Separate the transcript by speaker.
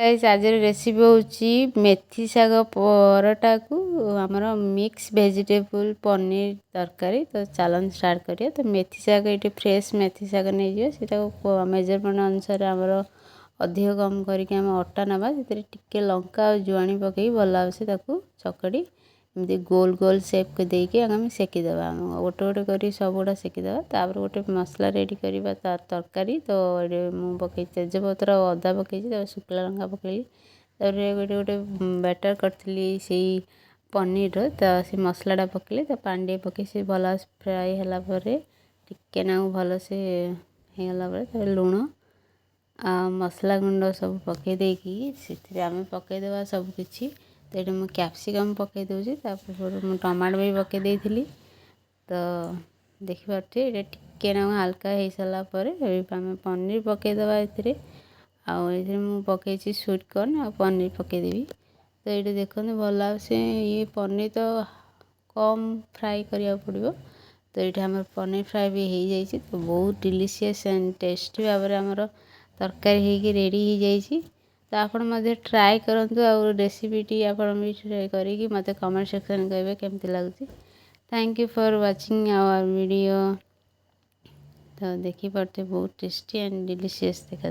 Speaker 1: Guys आज recipe होची मेथी शाग परटा को आमर मिक्स वेजिटेबल पनीर तरकारी। तो चलन स्टार्ट करिए। तो मेथी शाग ये फ्रेश मेथी शाग नहीं जाए सीटा मेजरमेंट अनुसार आमर अधिक कम करके आम अटा नवा टिके लंका और जुआणी पकई भल से चकड़ी एमती गोल गोल सेप के देके आम सेकीदेवा गोटे गोटे कर सब गुड़ा सेकीदेवा। तापर गोटे मसला रेडी करवा तरकारी। तो मुझे पकई तेजपत्र और अदा पकई शुक्ला लंका पकई गोटे गोटे बैटर करी से पनीर तो से मसलाटा पकड़े तो पानी पकई से भल फ्राए है टिके ना भल से होगा लुण मसला गुंड सब पकई देकी आम पकईदेवा सबकि। तो ये मुझे कैप्सिकम पकई दूसरी मुझे टमाटो भी पकई देती। तो देखिए ये टिके ना हल्का हो सारापर आम पनीर पकईदेवा मुझे पकई स्वीट कॉर्न और पनीर पकईदेवी। तो ये देखते भल से ये पनीर तो कम फ्राए करा पड़ो। तो ये आम पनीर फ्राए भी हो जाए तो बहुत डिलीशियस एंड टेस्टी भाव में आमर तरकारी हो रेडी हो जाए। तो आपण मध्य ट्राए करूँ आ रेसिपीटी आपण भी ट्राए करी मत कमेंट सेक्शन कहे केमती लगुच। Thank you for watching our video. तो देखी पार्थे बहुत टेस्टी एंड डिलीशियस देखा।